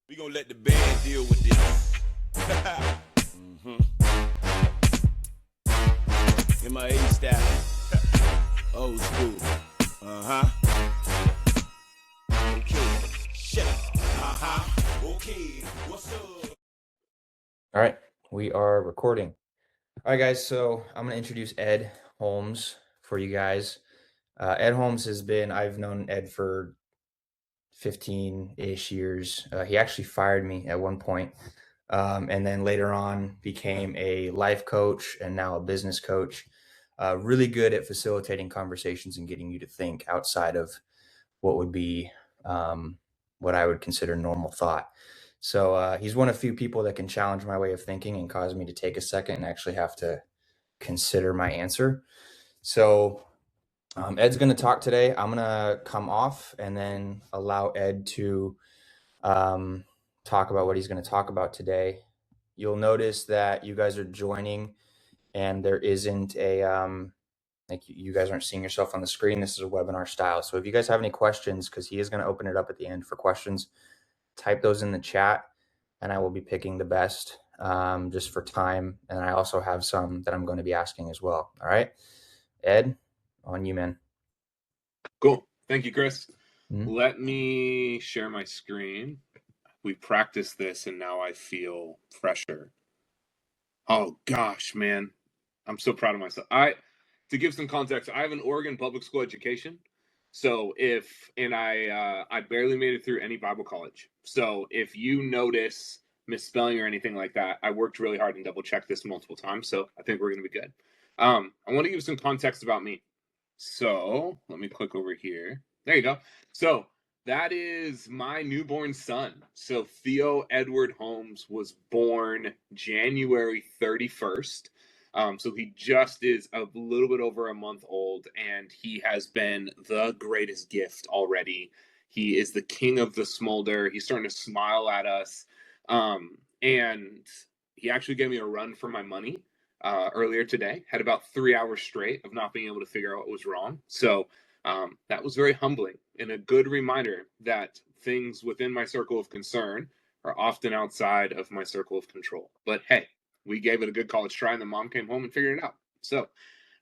We gonna let the band deal with this. In my A style. Old school. Okay. Shut up. Okay. What's up? All right, we are recording. All right, guys, so I'm going to introduce Ed Holmes for you guys. Ed Holmes I've known Ed for 15-ish years. He actually fired me at one point, and then later on became a life coach and now a business coach. Really good at facilitating conversations and getting you to think outside of what would be what I would consider normal thought. So he's one of few people that can challenge my way of thinking and cause me to take a second and actually have to consider my answer. So Ed's going to talk today. I'm going to come off and then allow Ed to talk about what he's going to talk about today. You'll notice that you guys are joining and there isn't like you guys aren't seeing yourself on the screen. This is a webinar style. So if you guys have any questions, because he is going to open it up at the end for questions, type those in the chat and I will be picking the best just for time. And I also have some that I'm going to be asking as well. All right, Ed, on you, man. Cool. Thank you, Chris. Let me share my screen. We practiced this and now I feel pressure. Oh gosh, man. I'm so proud of myself. To give some context, I have an Oregon public school education. So I barely made it through any Bible college. So if you notice misspelling or anything like that, I worked really hard and double checked this multiple times. So I think we're going to be good. I want to give some context about me. So let me click over here. There you go. So that is my newborn son. So Theo Edward Holmes was born January 31st. So he just is a little bit over a month old, and he has been the greatest gift already. He is the king of the smolder. He's starting to smile at us. And he actually gave me a run for my money earlier today. Had about 3 hours straight of not being able to figure out what was wrong. So that was very humbling and a good reminder that things within my circle of concern are often outside of my circle of control. But hey, we gave it a good college try, and the mom came home and figured it out. So,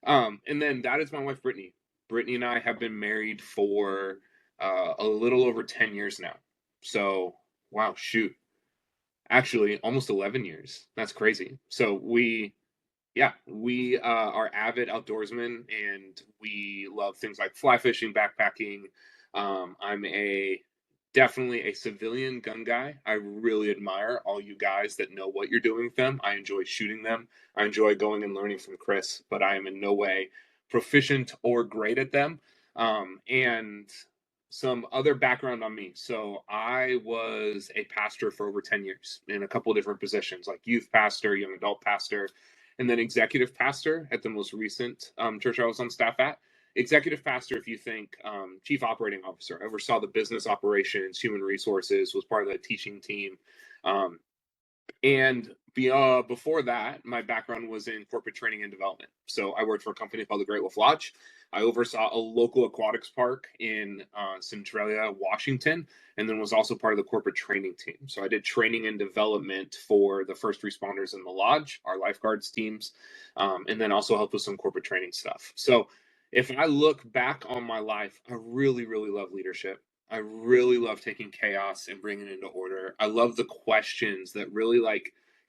and then that is my wife, Brittany. Brittany and I have been married for a little over 10 years now. So, wow, shoot. Actually, almost 11 years. That's crazy. So we are avid outdoorsmen, and we love things like fly fishing, backpacking. I'm definitely a civilian gun guy. I really admire all you guys that know what you're doing with them. I enjoy shooting them. I enjoy going and learning from Chris, but I am in no way proficient or great at them. And some other background on me. So I was a pastor for over 10 years in a couple of different positions, like youth pastor, young adult pastor, and then executive pastor at the most recent church I was on staff at. Executive pastor, if you think chief operating officer, oversaw the business operations, human resources, was part of the teaching team. And before that, my background was in corporate training and development. So I worked for a company called the Great Wolf Lodge. I oversaw a local aquatics park in Centralia, Washington, and then was also part of the corporate training team. So I did training and development for the first responders in the lodge, our lifeguards teams, and then also helped with some corporate training stuff. So if I look back on my life, I really, really love leadership. I really love taking chaos and bringing it into order. I love the questions that really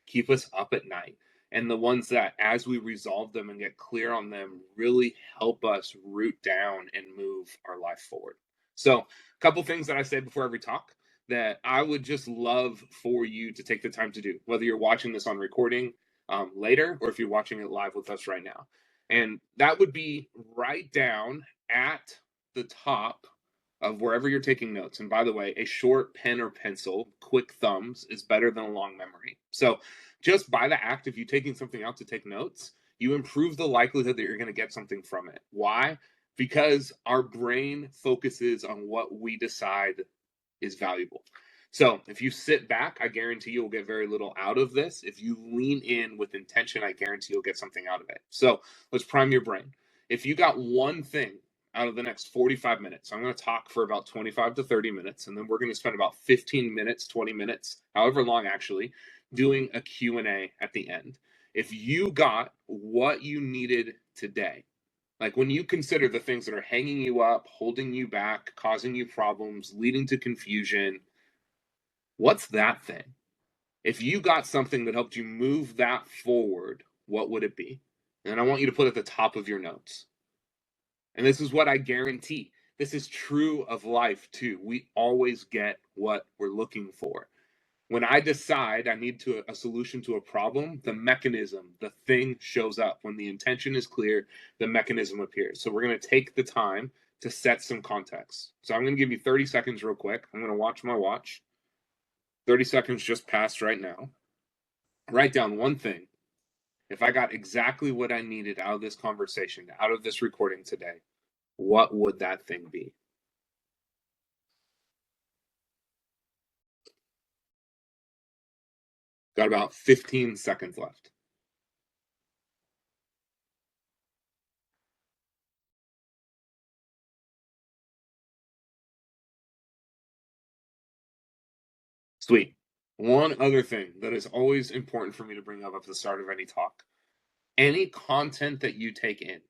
keep us up at night, and the ones that, as we resolve them and get clear on them, really help us root down and move our life forward. So a couple things that I say before every talk that I would just love for you to take the time to do, whether you're watching this on recording later or if you're watching it live with us right now. And that would be write down at the top of wherever you're taking notes. And by the way, a short pen or pencil, quick thumbs, is better than a long memory. So just by the act of you taking something out to take notes, you improve the likelihood that you're going to get something from it. Why? Because our brain focuses on what we decide is valuable. So if you sit back, I guarantee you'll get very little out of this. If you lean in with intention, I guarantee you'll get something out of it. So let's prime your brain. If you got one thing out of the next 45 minutes. I'm going to talk for about 25 to 30 minutes, and then we're going to spend about 15 minutes, 20 minutes, however long actually, doing a Q&A at the end. If you got what you needed today, like when you consider the things that are hanging you up, holding you back, causing you problems, leading to confusion, what's that thing? If you got something that helped you move that forward, what would it be? And I want you to put at the top of your notes. And this is what I guarantee. This is true of life too. We always get what we're looking for. When I decide I need a solution to a problem, the mechanism, the thing shows up. When the intention is clear, the mechanism appears. So we're going to take the time to set some context. So I'm going to give you 30 seconds real quick. I'm going to watch my watch. 30 seconds just passed right now. Write down one thing. If I got exactly what I needed out of this conversation, out of this recording today, what would that thing be? Got about 15 seconds left. Sweet. One other thing that is always important for me to bring up at the start of any talk. Any content that you take in,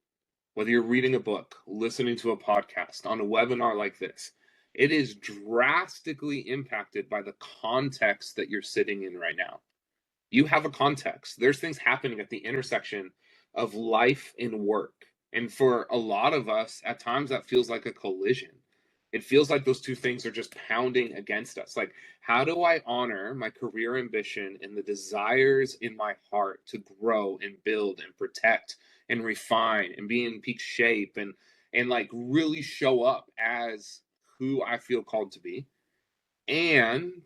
whether you're reading a book, listening to a podcast, on a webinar like this, it is drastically impacted by the context that you're sitting in right now. You have a context. There's things happening at the intersection of life and work. And for a lot of us, at times that feels like a collision. It feels like those two things are just pounding against us. Like, how do I honor my career ambition and the desires in my heart to grow and build and protect and refine and be in peak shape and like really show up as who I feel called to be, and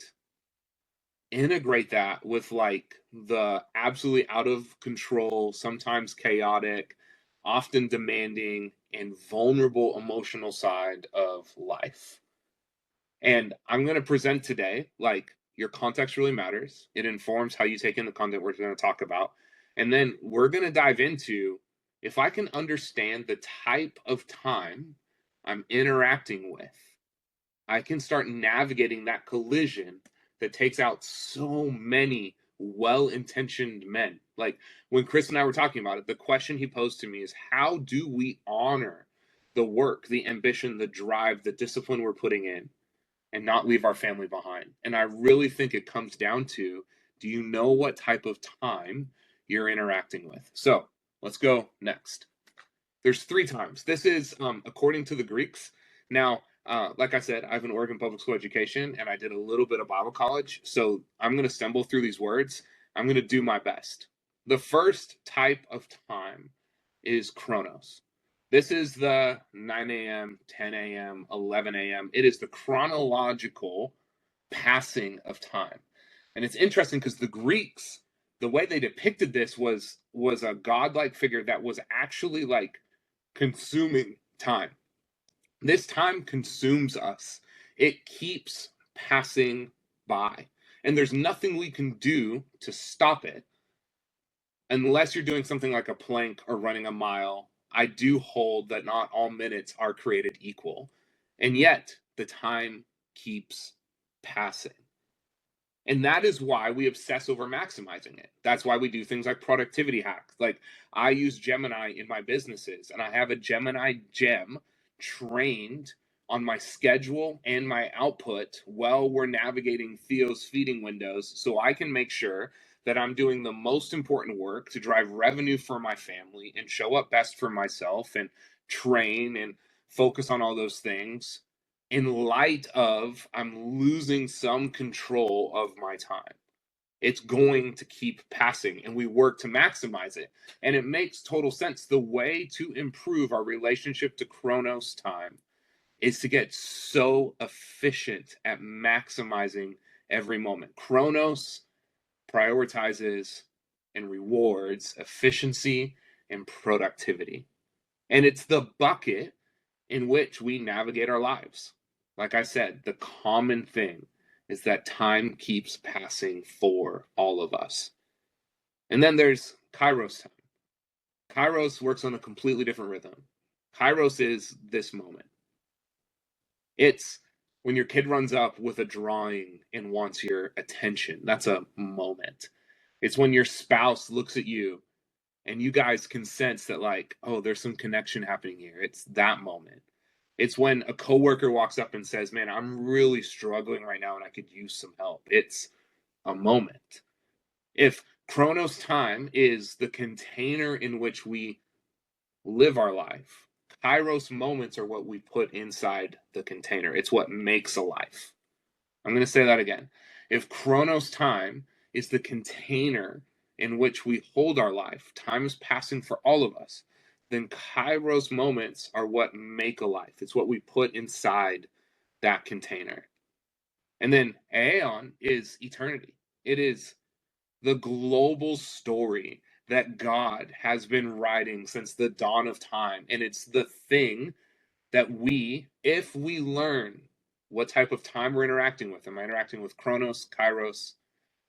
integrate that with like the absolutely out of control, sometimes chaotic, often demanding and vulnerable emotional side of life. And I'm going to present today, like, your context really matters. It informs how you take in the content we're going to talk about. And then we're going to dive into, if I can understand the type of time I'm interacting with, I can start navigating that collision that takes out so many well-intentioned men. Like when Chris and I were talking about it, the question he posed to me is, how do we honor the work, the ambition, the drive, the discipline we're putting in and not leave our family behind? And I really think it comes down to, do you know what type of time you're interacting with? So let's go next. There's 3 times. This is according to the Greeks. Now, like I said, I have an Oregon public school education and I did a little bit of Bible college. So I'm going to stumble through these words. I'm going to do my best. The first type of time is Kronos. This is the 9 a.m., 10 a.m., 11 a.m. It is the chronological passing of time. And it's interesting because the Greeks, the way they depicted this was a godlike figure that was actually like consuming time. This time consumes us. It keeps passing by. And there's nothing we can do to stop it unless you're doing something like a plank or running a mile. I do hold that not all minutes are created equal. And yet the time keeps passing. And that is why we obsess over maximizing it. That's why we do things like productivity hacks. Like, I use Gemini in my businesses, and I have a Gemini gem trained on my schedule and my output while we're navigating Theo's feeding windows, so I can make sure that I'm doing the most important work to drive revenue for my family and show up best for myself and train and focus on all those things, in light of I'm losing some control of my time. It's going to keep passing, and we work to maximize it. And it makes total sense. The way to improve our relationship to Kronos time is to get so efficient at maximizing every moment. Kronos prioritizes and rewards efficiency and productivity. And it's the bucket in which we navigate our lives. Like I said, the common thing is that time keeps passing for all of us. And then there's Kairos time. Kairos works on a completely different rhythm. Kairos is this moment. It's when your kid runs up with a drawing and wants your attention. That's a moment. It's when your spouse looks at you and you guys can sense that, like, oh, there's some connection happening here. It's that moment. It's when a coworker walks up and says, man, I'm really struggling right now and I could use some help. It's a moment. If Kronos time is the container in which we live our life, Kairos moments are what we put inside the container. It's what makes a life. I'm going to say that again. If Kronos time is the container in which we hold our life, time is passing for all of us, then Kairos moments are what make a life. It's what we put inside that container. And then Aeon is eternity. It is the global story that God has been writing since the dawn of time. And it's the thing that we, if we learn what type of time we're interacting with, am I interacting with Kronos, Kairos?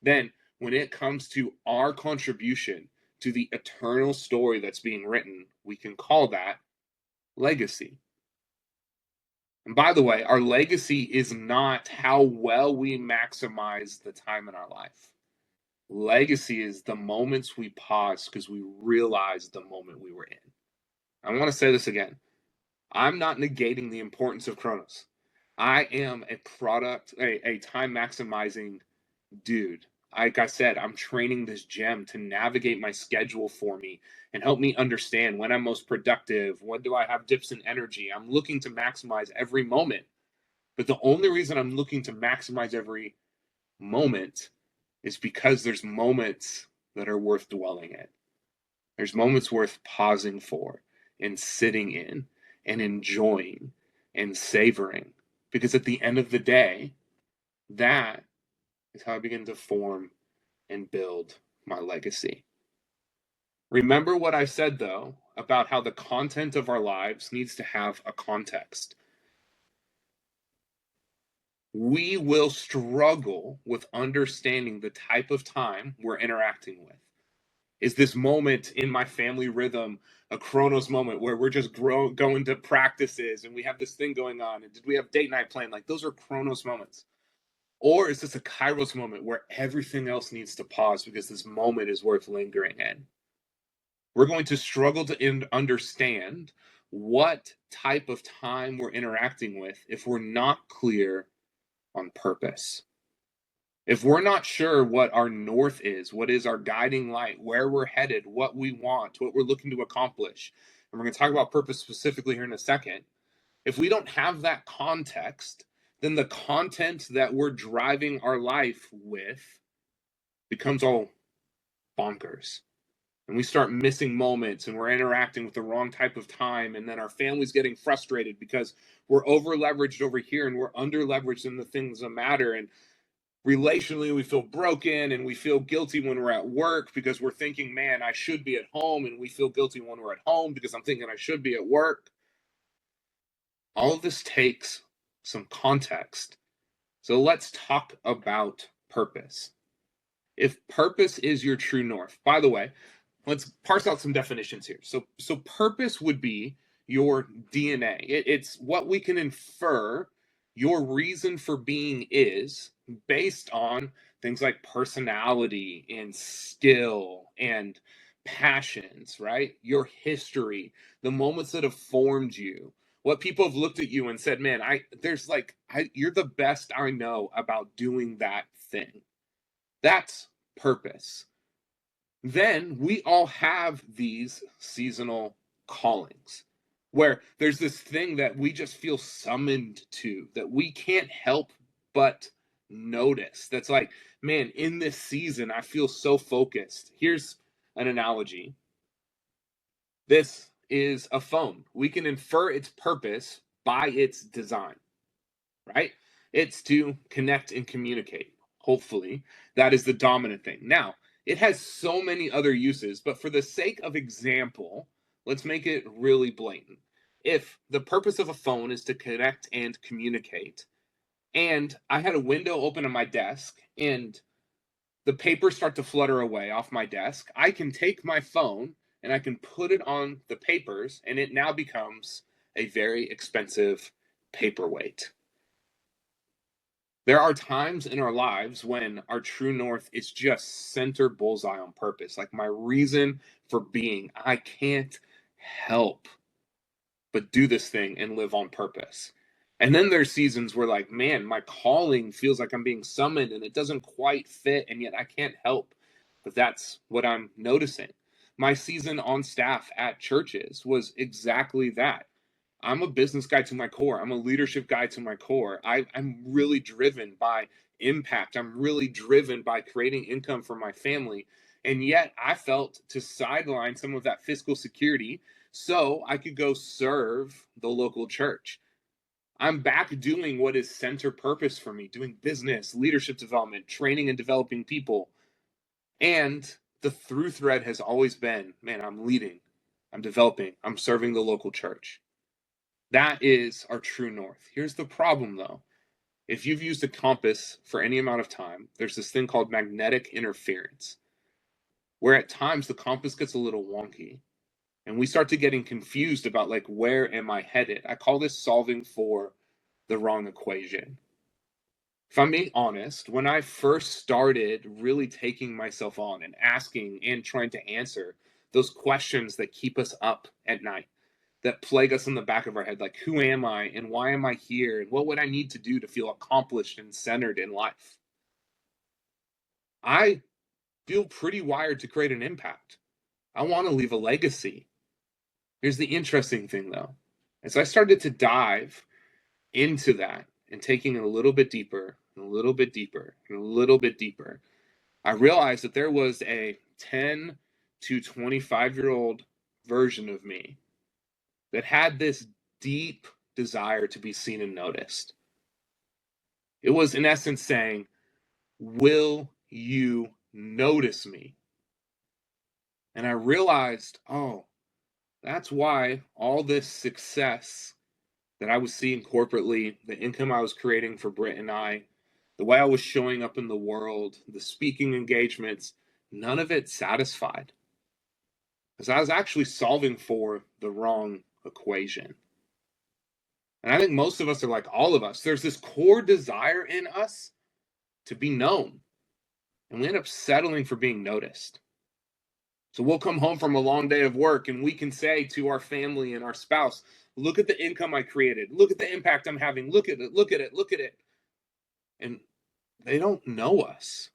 Then when it comes to our contribution to the eternal story that's being written, we can call that legacy. And by the way, our legacy is not how well we maximize the time in our life. Legacy is the moments we pause because we realize the moment we were in. I want to say this again. I'm not negating the importance of Kronos. I am a product, a time maximizing dude. Like I said, I'm training this gem to navigate my schedule for me and help me understand when I'm most productive. When do I have dips in energy? I'm looking to maximize every moment. But the only reason I'm looking to maximize every moment is because there's moments that are worth dwelling in. There's moments worth pausing for and sitting in and enjoying and savoring. Because at the end of the day, that is how I begin to form and build my legacy. Remember what I said, though, about how the content of our lives needs to have a context. We will struggle with understanding the type of time we're interacting with. Is this moment in my family rhythm a Kronos moment where we're just going to practices and we have this thing going on? And did we have date night planned? Like, those are Kronos moments. Or is this a Kairos moment where everything else needs to pause because this moment is worth lingering in? We're going to struggle to understand what type of time we're interacting with if we're not clear on purpose. If we're not sure what our north is, what is our guiding light, where we're headed, what we want, what we're looking to accomplish, and we're going to talk about purpose specifically here in a second, if we don't have that context, then the content that we're driving our life with becomes all bonkers. And we start missing moments and we're interacting with the wrong type of time. And then our family's getting frustrated because we're over leveraged over here and we're under leveraged in the things that matter. And relationally, we feel broken and we feel guilty when we're at work because we're thinking, man, I should be at home. And we feel guilty when we're at home because I'm thinking I should be at work. All of this takes some context. So let's talk about purpose. If purpose is your true north, by the way, let's parse out some definitions here. So purpose would be your DNA. It's what we can infer your reason for being is based on things like personality and skill and passions, right? Your history, the moments that have formed you, what people have looked at you and said, man, you're the best I know about doing that thing. That's purpose. Then we all have these seasonal callings where there's this thing that we just feel summoned to, that we can't help but notice. That's like, man, in this season, I feel so focused. Here's an analogy. This is a phone. We can infer its purpose by its design, right? It's to connect and communicate. Hopefully, that is the dominant thing. Now, it has so many other uses, but for the sake of example, let's make it really blatant. If the purpose of a phone is to connect and communicate, and I had a window open on my desk, and the papers start to flutter away off my desk, I can take my phone and I can put it on the papers, and it now becomes a very expensive paperweight. There are times in our lives when our true north is just center bullseye on purpose. Like my reason for being, I can't help but do this thing and live on purpose. And then there's seasons where like, man, my calling feels like I'm being summoned and it doesn't quite fit, and yet I can't help. But that's what I'm noticing. My season on staff at churches was exactly that. I'm a business guy to my core. I'm a leadership guy to my core. I'm really driven by impact. I'm really driven by creating income for my family. And yet I felt to sideline some of that fiscal security so I could go serve the local church. I'm back doing what is center purpose for me, doing business, leadership development, training and developing people. And the through thread has always been, man, I'm leading, I'm developing, I'm serving the local church. That is our true north. Here's the problem, though. If you've used a compass for any amount of time, there's this thing called magnetic interference, where at times the compass gets a little wonky, and we start to getting confused about, like, where am I headed? I call this solving for the wrong equation. If I'm being honest, when I first started really taking myself on and asking and trying to answer those questions that keep us up at night, that plague us in the back of our head, like, who am I and why am I here and what would I need to do to feel accomplished and centered in life? I feel pretty wired to create an impact. I want to leave a legacy. Here's the interesting thing, though. As I started to dive into that and taking it a little bit deeper and a little bit deeper and a little bit deeper, I realized that there was a 10 to 25-year-old version of me that had this deep desire to be seen and noticed. It was, in essence, saying, will you notice me? And I realized, oh, that's why all this success that I was seeing corporately, the income I was creating for Britt and I, the way I was showing up in the world, the speaking engagements, none of it satisfied. Because I was actually solving for the wrong equation. And I think most of us are like all of us. There's this core desire in us to be known. And we end up settling for being noticed. So we'll come home from a long day of work and we can say to our family and our spouse, look at the income I created. Look at the impact I'm having. Look at it, look at it, look at it. And they don't know us.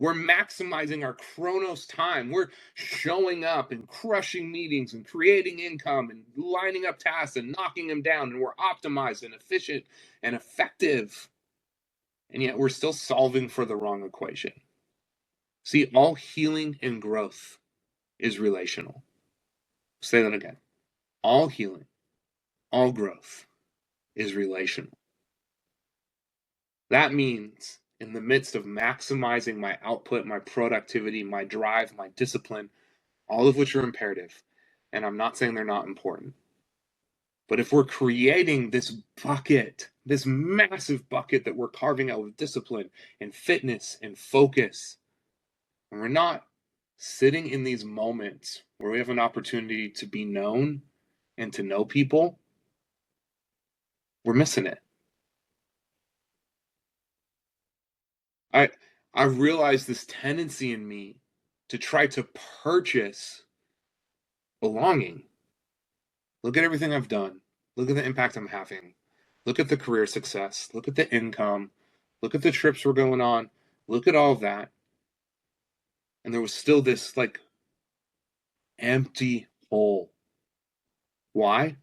We're maximizing our Kronos time. We're showing up and crushing meetings and creating income and lining up tasks and knocking them down. And we're optimized and efficient and effective. And yet we're still solving for the wrong equation. See, all healing and growth is relational. Say that again. All healing, all growth is relational. That means in the midst of maximizing my output, my productivity, my drive, my discipline, all of which are imperative, and I'm not saying they're not important, but if we're creating this bucket, this massive bucket that we're carving out with discipline and fitness and focus, and we're not sitting in these moments where we have an opportunity to be known and to know people, we're missing it. I realized this tendency in me to try to purchase belonging. Look at everything I've done. Look at the impact I'm having. Look at the career success. Look at the income. Look at the trips we're going on. Look at all of that. And there was still this like empty hole. Why?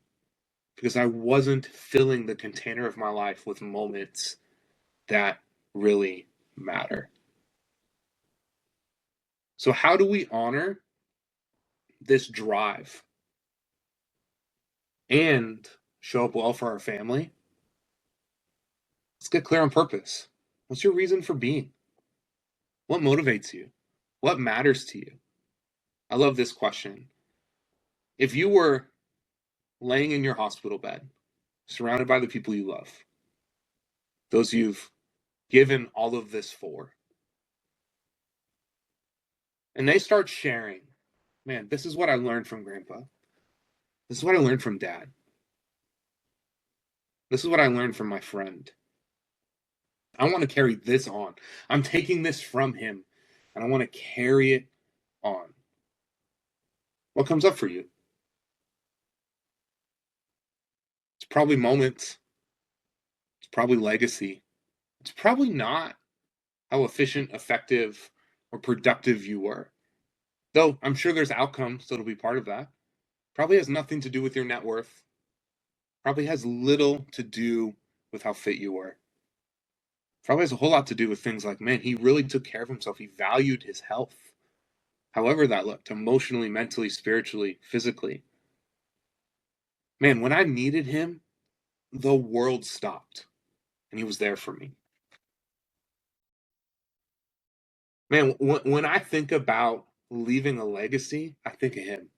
Because I wasn't filling the container of my life with moments that really matter. So how do we honor this drive and show up well for our family? Let's get clear on purpose. What's your reason for being? What motivates you? What matters to you? I love this question. If you were laying in your hospital bed, surrounded by the people you love, those you've given all of this for, and they start sharing man, this is what I learned from Grandpa. This is what I learned from Dad. This is what I learned from my friend. I want to carry this on. I'm taking this from him, and I want to carry it on. What comes up for you? It's probably moments. It's probably legacy. It's probably not how efficient, effective, or productive you were. Though I'm sure there's outcomes that'll be part of that. Probably has nothing to do with your net worth. Probably has little to do with how fit you were. Probably has a whole lot to do with things like, man, he really took care of himself. He valued his health. However that looked, emotionally, mentally, spiritually, physically. Man, when I needed him, the world stopped. And he was there for me. Man, when I think about leaving a legacy, I think of him.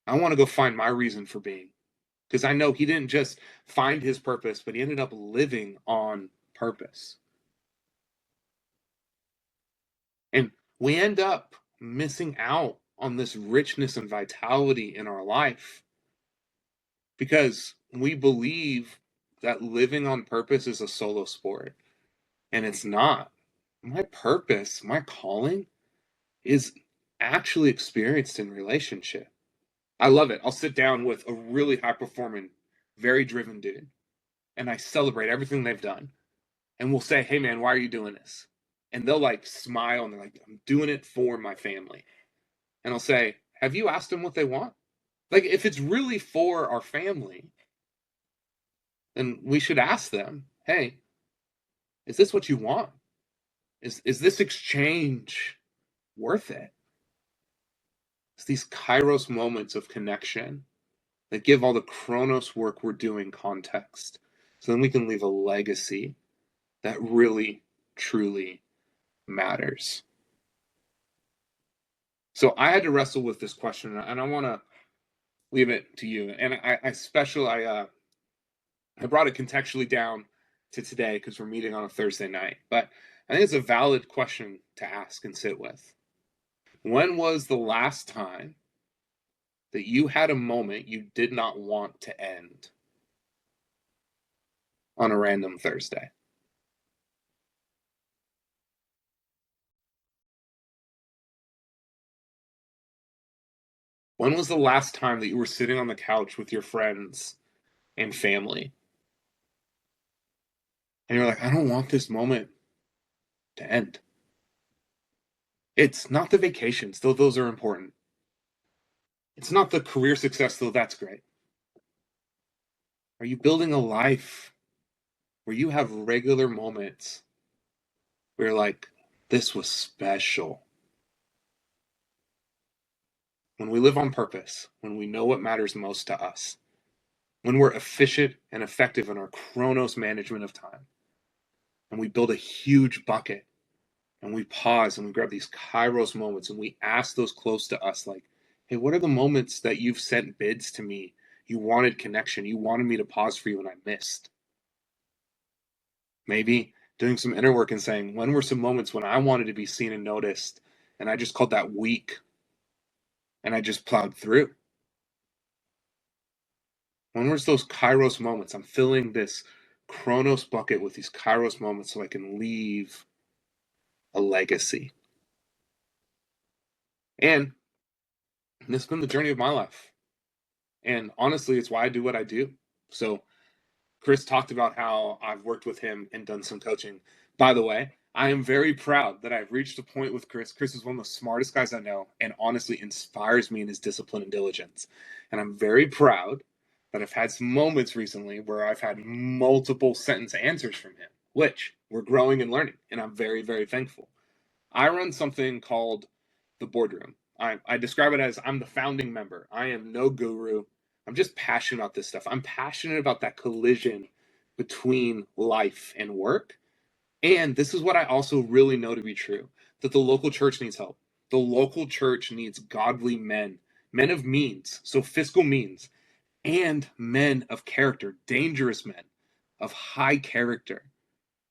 I want to go find my reason for being. Because I know he didn't just find his purpose, but he ended up living on purpose. And we end up missing out on this richness and vitality in our life because we believe that living on purpose is a solo sport. And it's not. My purpose, my calling, is actually experienced in relationship. I love it. I'll sit down with a really high-performing, very driven dude, and I celebrate everything they've done. And we'll say, hey, man, why are you doing this? And they'll like smile, and they're like, I'm doing it for my family. And I'll say, have you asked them what they want? Like, if it's really for our family, then we should ask them, hey, is this what you want? Is this exchange worth it? It's these Kairos moments of connection that give all the Kronos work we're doing context. So then we can leave a legacy that really, truly matters. So I had to wrestle with this question, and I want to leave it to you. And I brought it contextually down to today because we're meeting on a Thursday night. But I think it's a valid question to ask and sit with. When was the last time that you had a moment you did not want to end on a random Thursday? When was the last time that you were sitting on the couch with your friends and family and you're like, I don't want this moment to end? It's not the vacations, though those are important. It's not the career success, though that's great. Are you building a life where you have regular moments where you're like, this was special? When we live on purpose, when we know what matters most to us, when we're efficient and effective in our Kronos management of time, and we build a huge bucket, and we pause and we grab these Kairos moments and we ask those close to us, like, hey, what are the moments that you've sent bids to me? You wanted connection. You wanted me to pause for you and I missed. Maybe doing some inner work and saying, when were some moments when I wanted to be seen and noticed and I just called that weak and I just plowed through? When was those Kairos moments? I'm filling this Kronos bucket with these Kairos moments so I can leave a legacy. And this has been the journey of my life. And honestly, it's why I do what I do. So Chris talked about how I've worked with him and done some coaching. By the way, I am very proud that I've reached a point with Chris. Chris is one of the smartest guys I know and honestly inspires me in his discipline and diligence. And I'm very proud that I've had some moments recently where I've had multiple sentence answers from him, which we're growing and learning. And I'm very, very thankful. I run something called the boardroom. I describe it as I'm the founding member. I am no guru. I'm just passionate about this stuff. I'm passionate about that collision between life and work. And this is what I also really know to be true, that the local church needs help. The local church needs godly men, men of means, so fiscal means, and men of character, dangerous men of high character,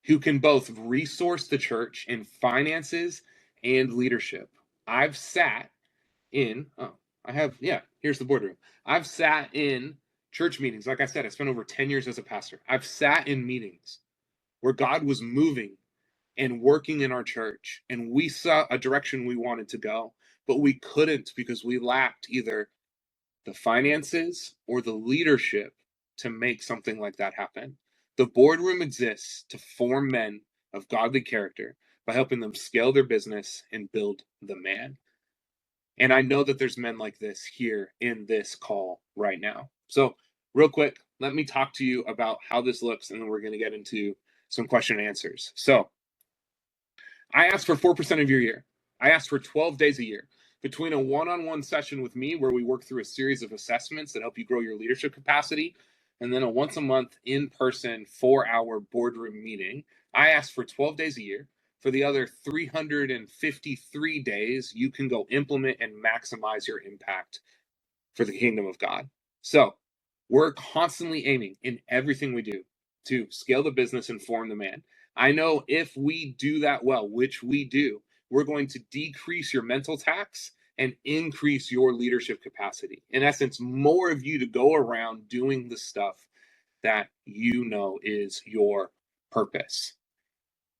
who can both resource the church in finances and leadership. I've sat in, here's the boardroom. I've sat in church meetings. Like I said, I spent over 10 years as a pastor. I've sat in meetings where God was moving and working in our church, and we saw a direction we wanted to go, but we couldn't because we lacked either the finances or the leadership to make something like that happen. The boardroom exists to form men of godly character by helping them scale their business and build the man. And I know that there's men like this here in this call right now. So real quick, let me talk to you about how this looks, and then we're going to get into some question and answers. So I asked for 4% of your year. I asked for 12 days a year between a one-on-one session with me where we work through a series of assessments that help you grow your leadership capacity, and then a once-a-month in-person 4-hour boardroom meeting. I asked for 12 days a year. For the other 353 days, you can go implement and maximize your impact for the kingdom of God. So we're constantly aiming in everything we do to scale the business and form the man. I know if we do that well, which we do, we're going to decrease your mental tax and increase your leadership capacity. In essence, more of you to go around doing the stuff that you know is your purpose.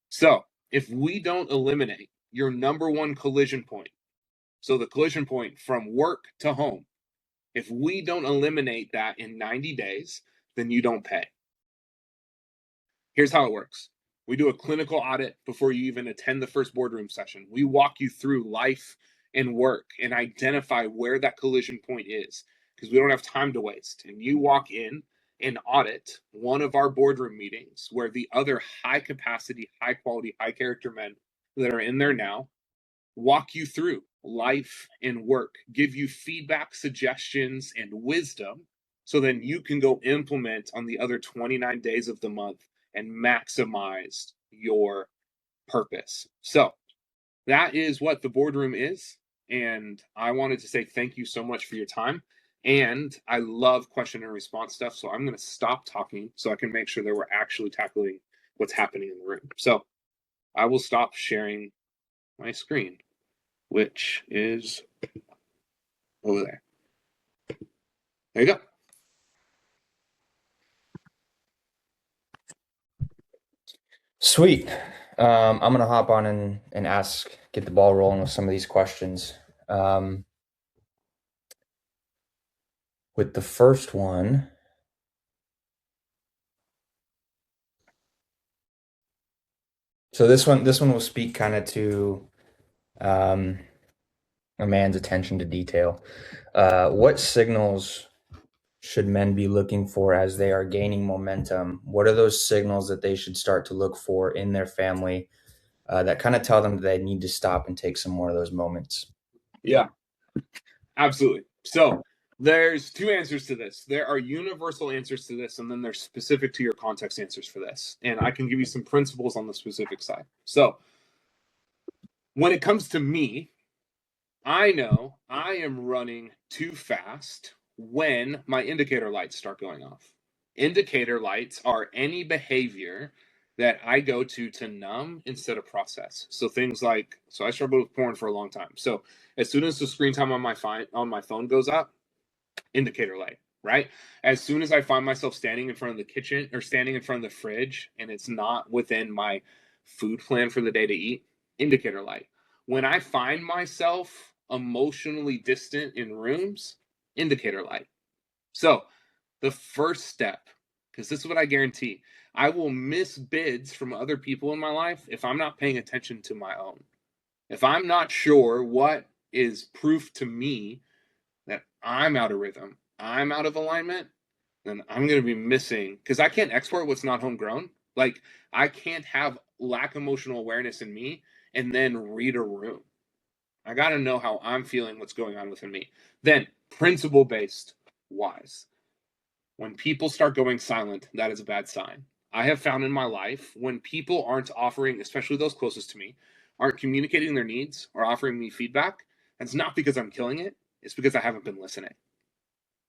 So if we don't eliminate your number one collision point, so the collision point from work to home, if we don't eliminate that in 90 days, then you don't pay. Here's how it works. We do a clinical audit before you even attend the first boardroom session. We walk you through life and work and identify where that collision point is, because we don't have time to waste. And you walk in and audit one of our boardroom meetings where the other high capacity, high quality, high character men that are in there now walk you through life and work, give you feedback, suggestions, and wisdom, so then you can go implement on the other 29 days of the month and maximize your purpose. So that is what the boardroom is. And I wanted to say thank you so much for your time. And I love question and response stuff. So I'm going to stop talking so I can make sure that we're actually tackling what's happening in the room. So I will stop sharing my screen, which is over there. There you go. Sweet. I'm going to hop on and get the ball rolling with some of these questions. With the first one, so this one will speak kind of to a man's attention to detail. What signals should men be looking for as they are gaining momentum? What are those signals that they should start to look for in their family that kind of tell them that they need to stop and take some more of those moments? Yeah, absolutely. So there's two answers to this. There are universal answers to this, and then there's specific to your context answers for this. And I can give you some principles on the specific side. So when it comes to me, I know I am running too fast when my indicator lights start going off. Indicator lights are any behavior that I go to numb instead of process. So things like, so I struggled with porn for a long time. So as soon as the screen time on my phone goes up, indicator light, right? As soon as I find myself standing in front of the kitchen or standing in front of the fridge and it's not within my food plan for the day to eat, indicator light. When I find myself emotionally distant in rooms, indicator light. So the first step, because this is what I guarantee, I will miss bids from other people in my life if I'm not paying attention to my own. If I'm not sure what is proof to me that I'm out of rhythm, I'm out of alignment, then I'm going to be missing, because I can't export what's not homegrown. Like, I can't have lack emotional awareness in me and then read a room. I got to know how I'm feeling, what's going on within me. Then, principle-based wise. When people start going silent, that is a bad sign. I have found in my life when people aren't offering, especially those closest to me, aren't communicating their needs or offering me feedback, it's not because I'm killing it. It's because I haven't been listening.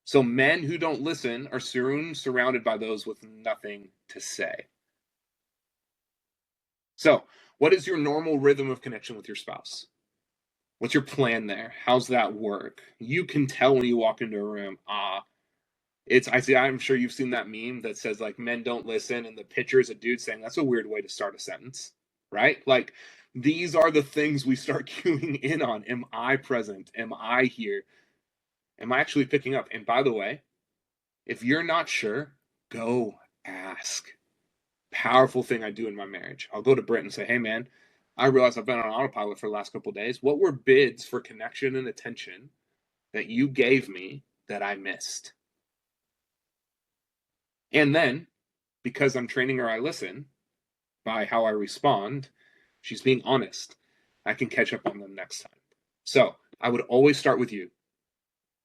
So men who don't listen are soon surrounded by those with nothing to say. So what is your normal rhythm of connection with your spouse? What's your plan there? How's that work? You can tell when you walk into a room, I'm sure you've seen that meme that says like men don't listen, and the picture is a dude saying that's a weird way to start a sentence, right? Like these are the things we start cueing in on. Am I present? Am I here? Am I actually picking up? And by the way, if you're not sure, go ask. Powerful thing I do in my marriage. I'll go to Britt and say, hey man, I realize I've been on autopilot for the last couple of days. What were bids for connection and attention that you gave me that I missed? And then, because I'm training her, I listen by how I respond. She's being honest. I can catch up on them next time. So I would always start with you.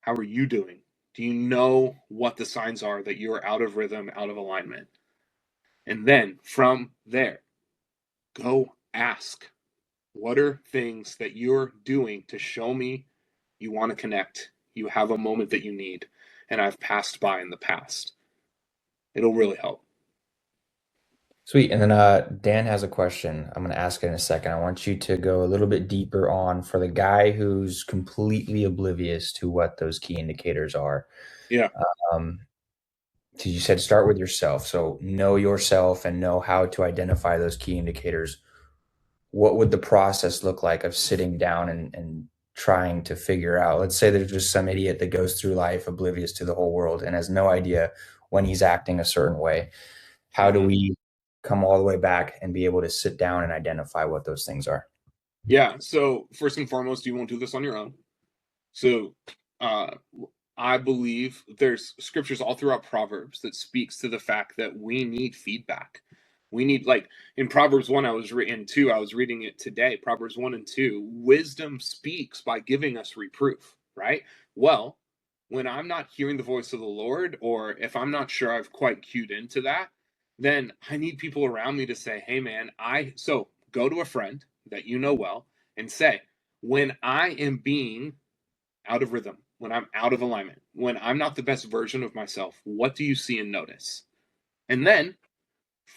How are you doing? Do you know what the signs are that you're out of rhythm, out of alignment? And then from there, go ask. What are things that you're doing to show me you want to connect? You have a moment that you need, and I've passed by in the past. It'll really help. Sweet. And then Dan has a question. I'm going to ask it in a second. I want you to go a little bit deeper on for the guy who's completely oblivious to what those key indicators are. Yeah. So you said start with yourself. So know yourself and know how to identify those key indicators. What would the process look like of sitting down and trying to figure out? Let's say there's just some idiot that goes through life oblivious to the whole world and has no idea when he's acting a certain way. How do we come all the way back and be able to sit down and identify what those things are? Yeah. So first and foremost, you won't do this on your own. So I believe there's scriptures all throughout Proverbs that speaks to the fact that we need feedback. We need, like in Proverbs 1, I was reading it today, Proverbs 1 and 2, wisdom speaks by giving us reproof, right? Well, when I'm not hearing the voice of the Lord, or if I'm not sure I've quite cued into that, then I need people around me to say, hey man, so go to a friend that you know well and say, when I am being out of rhythm, when I'm out of alignment, when I'm not the best version of myself, what do you see and notice? And then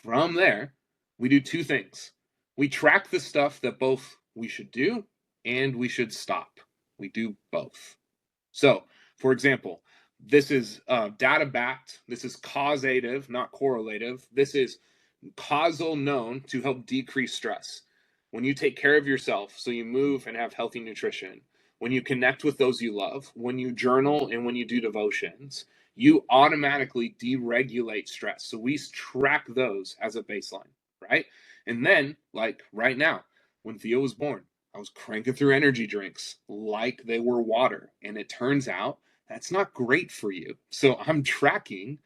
from there, we do two things. We track the stuff that both we should do and we should stop. We do both. So, for example, this is data backed. This is causative, not correlative. This is causal known to help decrease stress. When you take care of yourself, so you move and have healthy nutrition, when you connect with those you love, when you journal and when you do devotions, you automatically deregulate stress. So we track those as a baseline, right? And then, like right now, when Theo was born, I was cranking through energy drinks like they were water. And it turns out that's not great for you. So I'm tracking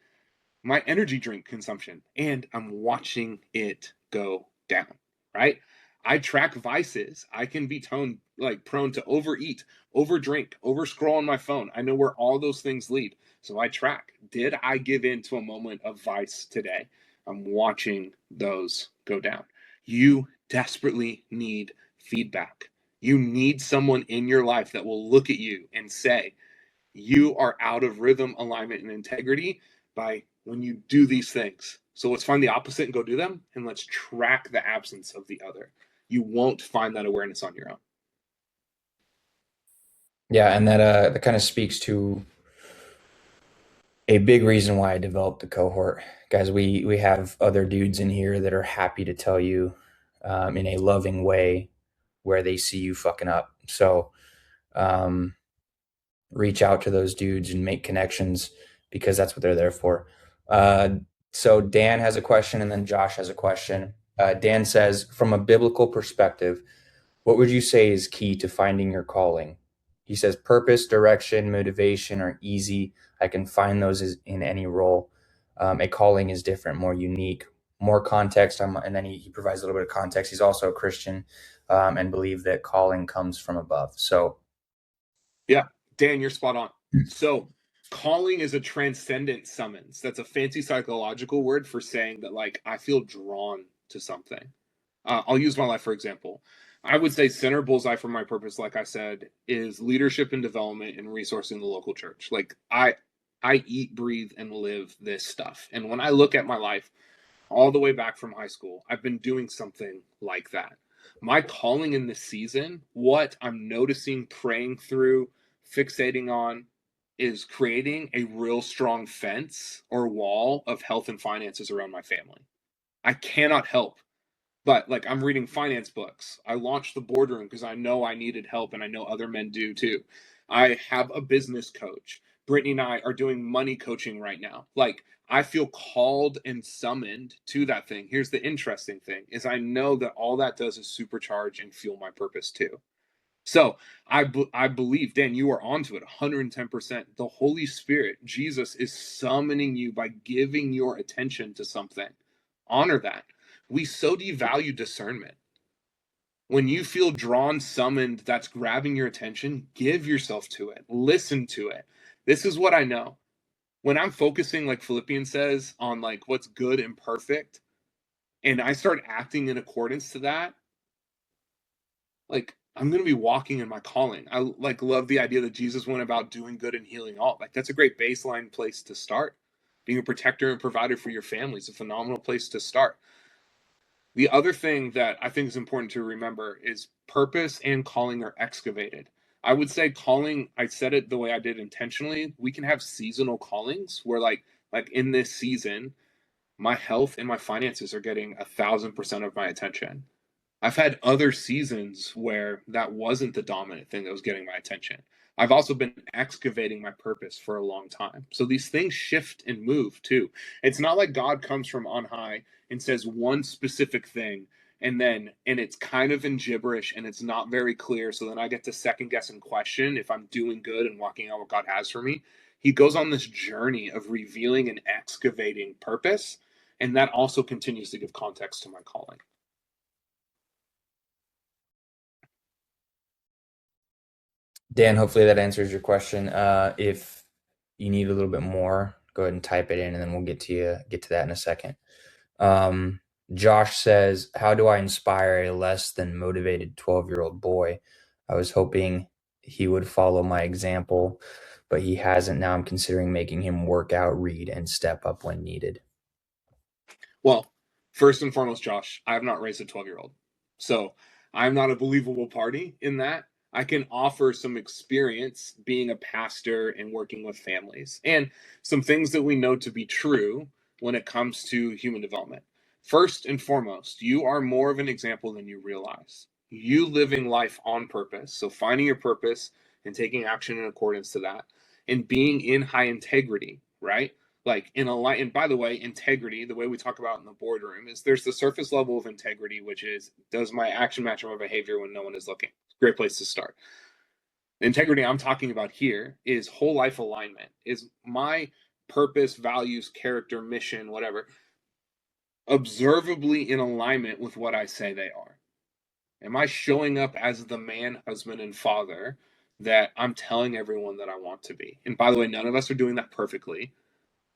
my energy drink consumption and I'm watching it go down, right? I track vices. I can be prone to overeat, overdrink, overscroll on my phone. I know where all those things lead. So I track. Did I give in to a moment of vice today? I'm watching those go down. You desperately need feedback. You need someone in your life that will look at you and say, you are out of rhythm, alignment, and integrity by when you do these things. So let's find the opposite and go do them, and let's track the absence of the other. You won't find that awareness on your own. Yeah, and that kind of speaks to a big reason why I developed the cohort. Guys, we have other dudes in here that are happy to tell you in a loving way where they see you fucking up. So reach out to those dudes and make connections because that's what they're there for. So Dan has a question and then Josh has a question. Dan says, from a biblical perspective, what would you say is key to finding your calling? He says, purpose, direction, motivation are easy. I can find those in any role. A calling is different, more unique, more context. And then he provides a little bit of context. He's also a Christian and believe that calling comes from above. So, yeah, Dan, you're spot on. So calling is a transcendent summons. That's a fancy psychological word for saying that, like, I feel drawn to something. I'll use my life for example. I would say center bullseye for my purpose, like I said, is leadership and development and resourcing the local church. Like I eat, breathe, and live this stuff. And when I look at my life all the way back from high school, I've been doing something like that. My calling in this season, what I'm noticing, praying through, fixating on, is creating a real strong fence or wall of health and finances around my family. I cannot help but, like, I'm reading finance books. I launched the boardroom because I know I needed help, and I know other men do too. I have a business coach. Brittany and I are doing money coaching right now. Like, I feel called and summoned to that thing. Here's the interesting thing is I know that all that does is supercharge and fuel my purpose too. So I believe, Dan, you are onto it 110%. The Holy Spirit, Jesus, is summoning you by giving your attention to something. Honor that. We so devalue discernment. When you feel drawn, summoned, that's grabbing your attention, give yourself to it. Listen to it. This is what I know. When I'm focusing, like Philippians says, on like what's good and perfect, and I start acting in accordance to that, like, I'm going to be walking in my calling. I like love the idea that Jesus went about doing good and healing all. Like, that's a great baseline place to start. Being a protector and provider for your family is a phenomenal place to start. The other thing that I think is important to remember is purpose and calling are excavated. I would say calling, I said it the way I did intentionally. We can have seasonal callings where like in this season, my health and my finances are getting 1,000% of my attention. I've had other seasons where that wasn't the dominant thing that was getting my attention. I've also been excavating my purpose for a long time. So these things shift and move too. It's not like God comes from on high and says one specific thing and it's kind of in gibberish and it's not very clear. So then I get to second guess and question if I'm doing good and walking out what God has for me. He goes on this journey of revealing and excavating purpose. And that also continues to give context to my calling. Dan, hopefully that answers your question. If you need a little bit more, go ahead and type it in, and then we'll get to that in a second. Josh says, "How do I inspire a less than motivated 12-year-old boy? I was hoping he would follow my example, but he hasn't. Now I'm considering making him work out, read, and step up when needed." Well, first and foremost, Josh, I have not raised a 12-year-old. So I'm not a believable party in that. I can offer some experience being a pastor and working with families and some things that we know to be true when it comes to human development. First and foremost, you are more of an example than you realize. You living life on purpose, so finding your purpose and taking action in accordance to that, and being in high integrity, right? Like in a line, and by the way, integrity, the way we talk about in the boardroom, is there's the surface level of integrity, which is, does my action match my behavior when no one is looking? Great place to start. The integrity I'm talking about here is whole life alignment. Is my purpose, values, character, mission, whatever, observably in alignment with what I say they are? Am I showing up as the man, husband, and father that I'm telling everyone that I want to be? And by the way, none of us are doing that perfectly.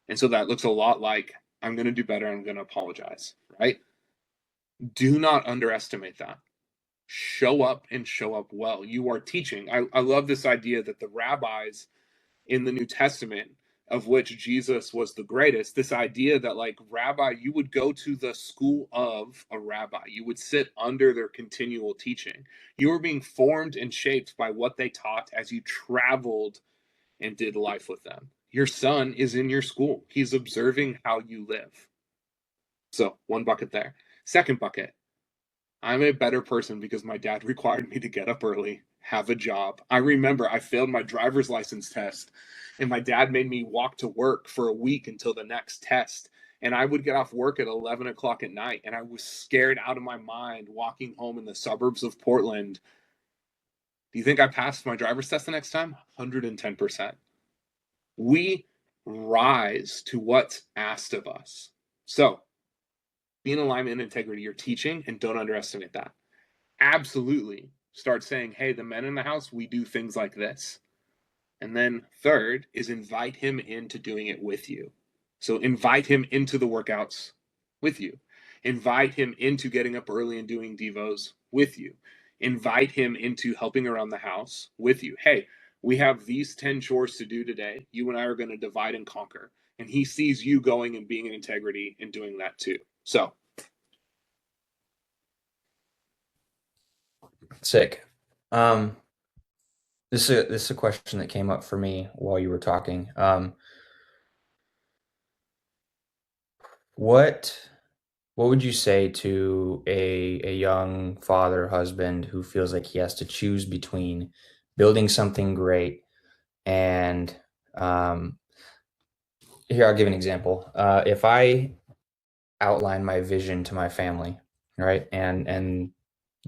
And so that looks a lot like, I'm going to do better, I'm going to apologize, right? Do not underestimate that. Show up and show up well. You are teaching. I love this idea that the rabbis in the New Testament, of which Jesus was the greatest, this idea that like rabbi, you would go to the school of a rabbi. You would sit under their continual teaching. You were being formed and shaped by what they taught as you traveled and did life with them. Your son is in your school. He's observing how you live. So one bucket there. Second bucket, I'm a better person because my dad required me to get up early, have a job. I remember I failed my driver's license test, and my dad made me walk to work for a week until the next test. And I would get off work at 11 o'clock at night, and I was scared out of my mind walking home in the suburbs of Portland. Do you think I passed my driver's test the next time? 110%. We rise to what's asked of us. So, be in alignment and integrity. You're teaching, and don't underestimate that. Absolutely start saying, hey, the men in the house, we do things like this. And then third is invite him into doing it with you. So invite him into the workouts with you. Invite him into getting up early and doing devos with you. Invite him into helping around the house with you. Hey, we have these 10 chores to do today. You and I are going to divide and conquer. And he sees you going and being in integrity and doing that too. So Sick. This is a question that came up for me while you were talking. What what would you say to a young father, husband who feels like he has to choose between building something great and here I'll give an example. If I outline my vision to my family, right, and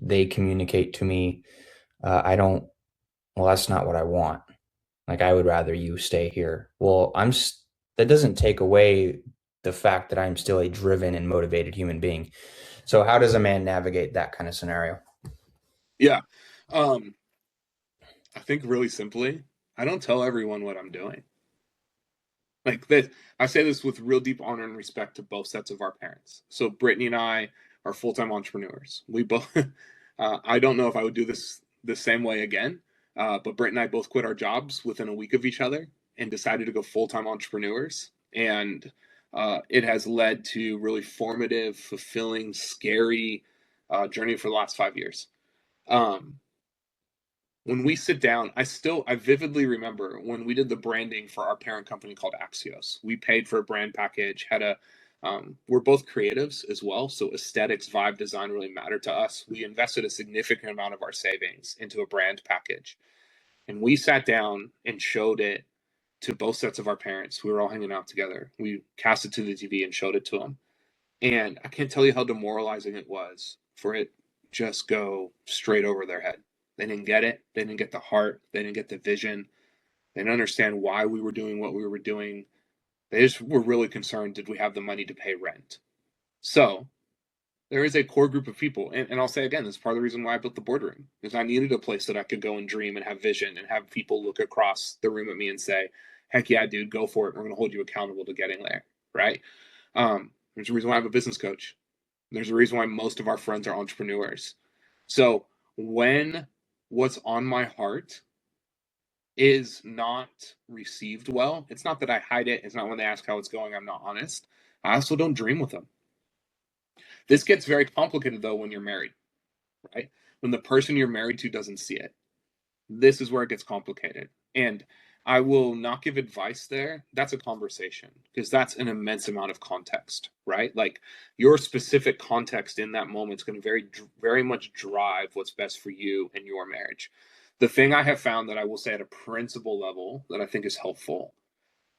they communicate to me, I don't. Well, that's not what I want. Like I would rather you stay here. Well, that doesn't take away the fact that I'm still a driven and motivated human being. So how does a man navigate that kind of scenario? Yeah. Um, I think really simply, I don't tell everyone what I'm doing. Like this, I say this with real deep honor and respect to both sets of our parents. So Brittany and I are full-time entrepreneurs. We both, I don't know if I would do this the same way again, but Britt and I both quit our jobs within a week of each other and decided to go full-time entrepreneurs. And it has led to really formative, fulfilling, scary journey for the last 5 years. Um, when we sit down, I vividly remember when we did the branding for our parent company called Axios. We paid for a brand package, we're both creatives as well, so aesthetics, vibe, design really matter to us. We invested a significant amount of our savings into a brand package, and we sat down and showed it to both sets of our parents. We were all hanging out together. We cast it to the TV and showed it to them, and I can't tell you how demoralizing it was for it just go straight over their head. They didn't get it. They didn't get the heart. They didn't get the vision. They didn't understand why we were doing what we were doing. They just were really concerned, did we have the money to pay rent? So there is a core group of people, and I'll say again, this is part of the reason why I built the boardroom, because I needed a place that I could go and dream and have vision and have people look across the room at me and say, heck yeah, dude, go for it. We're going to hold you accountable to getting there, right? There's a reason why I have a business coach. There's a reason why most of our friends are entrepreneurs. So when what's on my heart is not received well, it's not that I hide it. It's not when they ask how it's going, I'm not honest. I also don't dream with them. This gets very complicated though when you're married, right? When the person you're married to doesn't see it. This is where it gets complicated. And I will not give advice there. That's a conversation because that's an immense amount of context, right? Like your specific context in that moment is going to very much drive what's best for you and your marriage. The thing I have found that I will say at a principle level that I think is helpful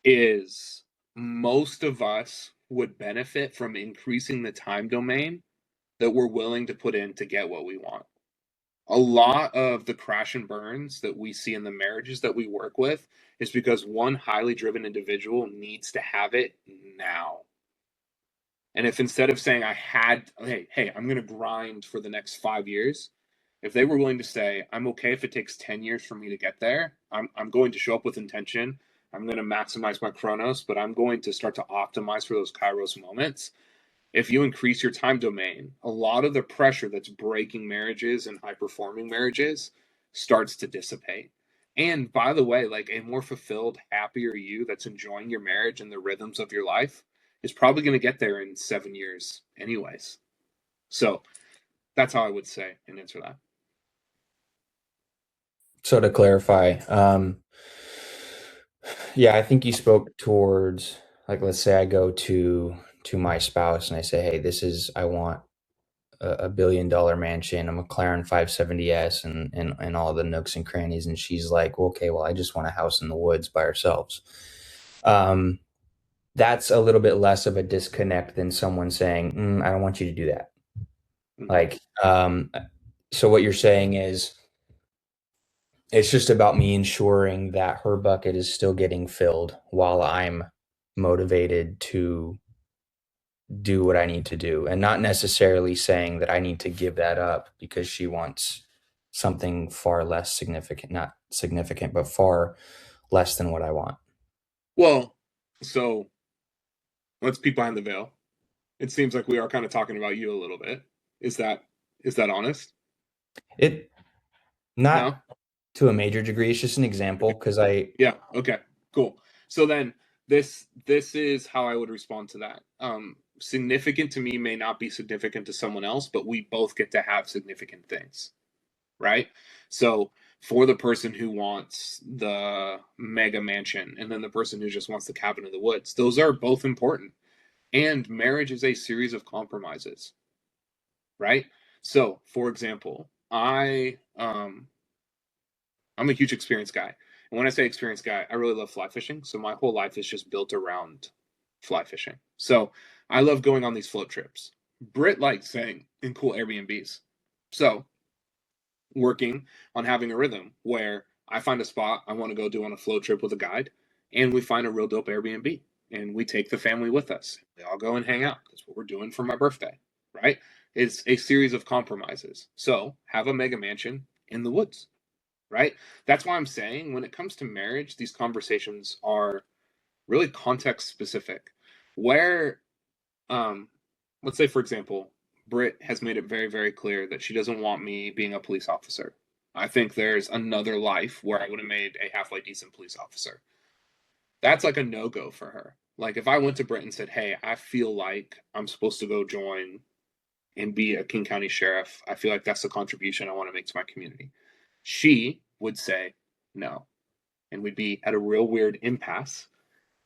is most of us would benefit from increasing the time domain that we're willing to put in to get what we want. A lot of the crash and burns that we see in the marriages that we work with is because one highly driven individual needs to have it now. And if instead of saying hey, I'm going to grind for the next 5 years, if they were willing to say, I'm okay if it takes 10 years for me to get there, I'm going to show up with intention. I'm going to maximize my Kronos, but I'm going to start to optimize for those Kairos moments. If you increase your time domain, a lot of the pressure that's breaking marriages and high performing marriages starts to dissipate. And by the way, like a more fulfilled, happier you that's enjoying your marriage and the rhythms of your life is probably going to get there in 7 years, anyways. So that's how I would say and answer that. So to clarify, yeah, I think you spoke towards like let's say I go to my spouse and I say, hey, I want $1 billion mansion, a McLaren 570S, and all the nooks and crannies, and she's like, well, okay, well, I just want a house in the woods by ourselves. That's a little bit less of a disconnect than someone saying, I don't want you to do that. Like, so what you're saying is it's just about me ensuring that her bucket is still getting filled while I'm motivated to do what I need to do, and not necessarily saying that I need to give that up because she wants something far less significant, not significant, but far less than what I want. Well, so let's peek behind the veil. It seems like we are kind of talking about you a little bit. Is that honest? It not No? to a major degree. It's just an example because Yeah. Okay. Cool. So then this is how I would respond to that. Significant to me may not be significant to someone else, but we both get to have significant things, right? So for the person who wants the mega mansion and then the person who just wants the cabin in the woods, those are both important. And marriage is a series of compromises, right? So, for example, I'm a huge experience guy. And when I say experienced guy, I really love fly fishing. So my whole life is just built around fly fishing. So I love going on these float trips. Britt likes staying in cool Airbnbs. So working on having a rhythm where I find a spot I want to go do on a float trip with a guide, and we find a real dope Airbnb, and we take the family with us. They all go and hang out. That's what we're doing for my birthday, right? It's a series of compromises. So have a mega mansion in the woods, right? That's why I'm saying when it comes to marriage, these conversations are really context specific. Where, let's say, for example, Britt has made it very, very clear that she doesn't want me being a police officer. I think there's another life where I would have made a halfway decent police officer. That's like a no-go for her. Like if I went to Britt and said, hey, I feel like I'm supposed to go join and be a King County sheriff. I feel like that's the contribution I want to make to my community. She would say no. And we'd be at a real weird impasse.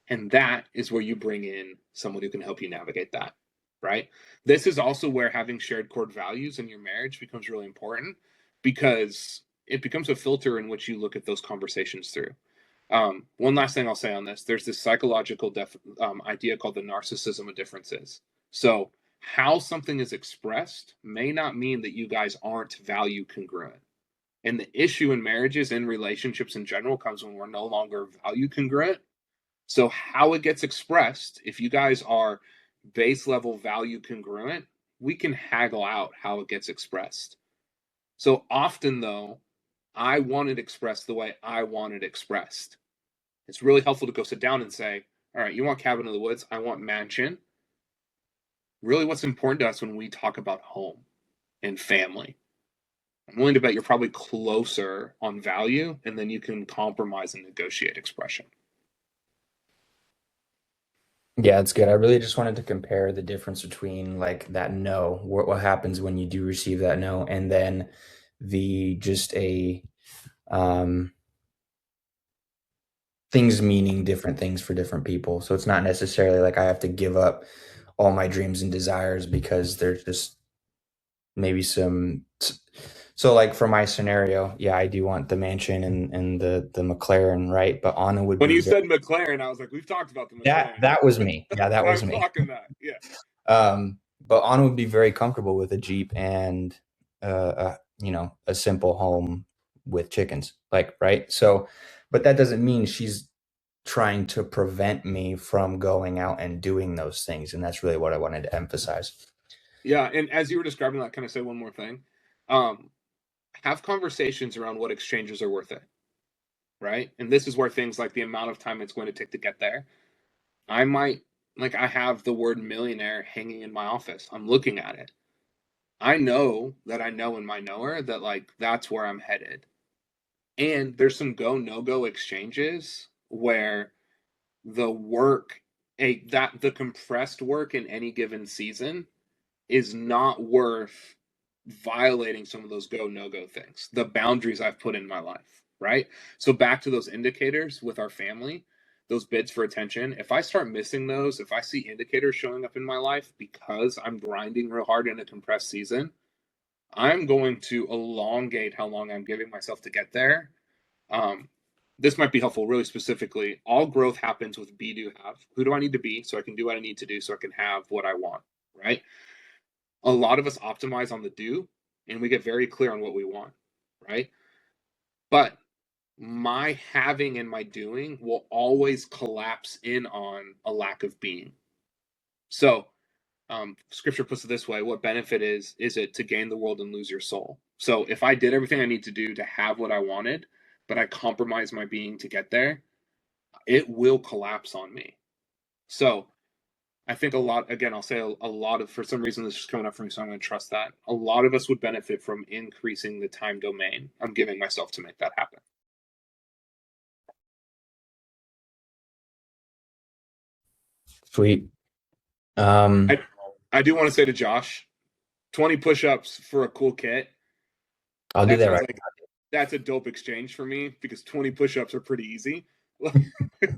And that is where you bring in someone who can help you navigate that, right? This is also where having shared core values in your marriage becomes really important because it becomes a filter in which you look at those conversations through. One last thing I'll say on this, there's this psychological idea called the narcissism of differences. So how something is expressed may not mean that you guys aren't value congruent. And the issue in marriages and relationships in general comes when we're no longer value congruent. So how it gets expressed, if you guys are base level value congruent, we can haggle out how it gets expressed. So often though, I want it expressed the way I want it expressed. It's really helpful to go sit down and say, all right, you want cabin in the woods, I want mansion. Really what's important to us when we talk about home and family. I'm willing to bet you're probably closer on value, and then you can compromise and negotiate expression. Yeah, it's good. I really just wanted to compare the difference between like that no, what happens when you do receive that no, and then the just a um things meaning different things for different people. So it's not necessarily like I have to give up all my dreams and desires because there's just maybe some. So like for my scenario, yeah, I do want the mansion and the McLaren, right? But Anna would When be you said McLaren, I was like, we've talked about the McLaren. that was me. Yeah, that was I'm me. talking that. Yeah. But Anna would be very comfortable with a Jeep and a simple home with chickens, like, right? So, but that doesn't mean she's trying to prevent me from going out and doing those things, and that's really what I wanted to emphasize. Yeah, and as you were describing that, can I say one more thing? Have conversations around what exchanges are worth it, right? And this is where things like the amount of time it's going to take to get there. I have the word millionaire hanging in my office. I'm looking at it. I know that I know in my knower that like that's where I'm headed. And there's some go no go exchanges where the work the compressed work in any given season is not worth violating some of those go no go things, the boundaries I've put in my life, right? So back to those indicators with our family, those bids for attention, if I start missing those, if I see indicators showing up in my life because I'm grinding real hard in a compressed season, I'm going to elongate how long I'm giving myself to get there. This might be helpful really specifically. All growth happens with be, do, have. Who do I need to be so I can do what I need to do so I can have what I want, right? A lot of us optimize on the do and we get very clear on what we want, right? But my having and my doing will always collapse in on a lack of being. So scripture puts it this way: what benefit is it to gain the world and lose your soul? So if I did everything I need to do to have what I wanted, but I compromise my being to get there, it will collapse on me. So I think a lot, again, I'll say a lot of, for some reason this is coming up for me, so I'm going to trust that. A lot of us would benefit from increasing the time domain I'm giving myself to make that happen. Sweet. I do want to say to Josh, 20 push-ups for a cool kit. I'll do that right. Like, that's a dope exchange for me because 20 push-ups are pretty easy.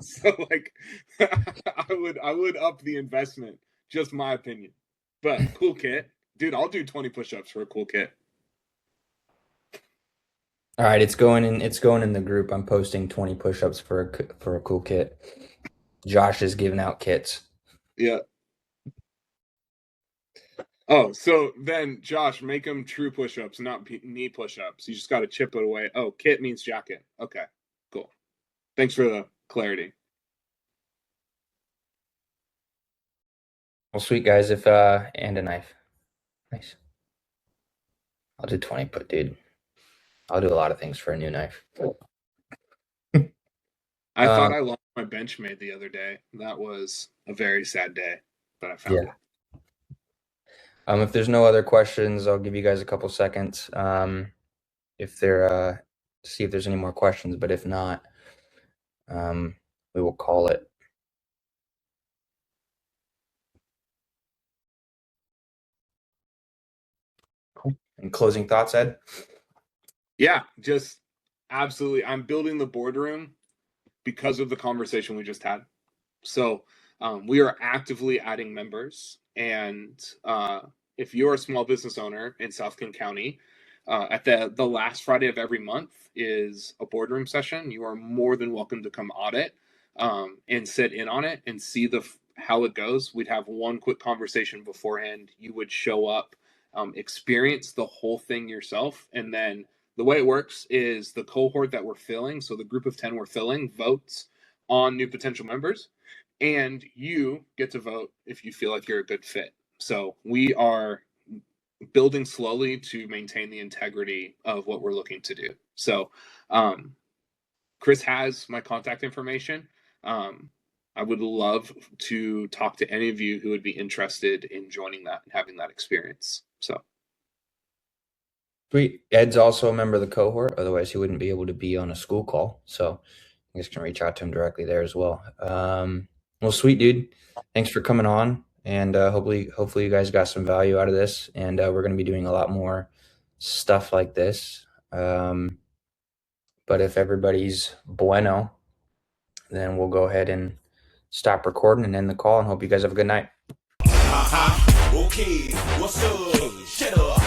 So like I would up the investment, just my opinion. But cool kit. Dude, I'll do 20 push-ups for a cool kit. All right, it's going in the group. I'm posting 20 push-ups for a cool kit. Josh is giving out kits. Yeah. Oh, so then Josh, make them true push-ups, not knee push-ups. You just got to chip it away. Oh, kit means jacket. Okay, cool. Thanks for the clarity. Well, sweet guys, and a knife. Nice. I'll do 20, but dude, I'll do a lot of things for a new knife. I thought I lost my Benchmade the other day. That was a very sad day, but I found it. If there's no other questions, I'll give you guys a couple seconds. If there, see if there's any more questions, but if not, we will call it. Cool. And closing thoughts, Ed? Yeah, just absolutely. I'm building the boardroom because of the conversation we just had. So we are actively adding members, and if you're a small business owner in South Kern County, at the last Friday of every month is a boardroom session. You are more than welcome to come audit and sit in on it and see how it goes. We'd have one quick conversation beforehand. You would show up, experience the whole thing yourself, and then the way it works is the cohort that we're filling, so the group of 10 we're filling, votes on new potential members, and you get to vote if you feel like you're a good fit. So we are building slowly to maintain the integrity of what we're looking to do. So Chris has my contact information. I would love to talk to any of you who would be interested in joining that and having that experience. So sweet. Ed's also a member of the cohort, otherwise he wouldn't be able to be on a school call. So you guys can reach out to him directly there as well. Well, sweet dude. Thanks for coming on. And hopefully you guys got some value out of this. And we're going to be doing a lot more stuff like this. But if everybody's bueno, then we'll go ahead and stop recording and end the call, and hope you guys have a good night. Okay, what's up? Shut up.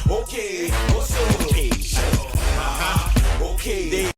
Okay, what's up? Okay, shut up. Okay.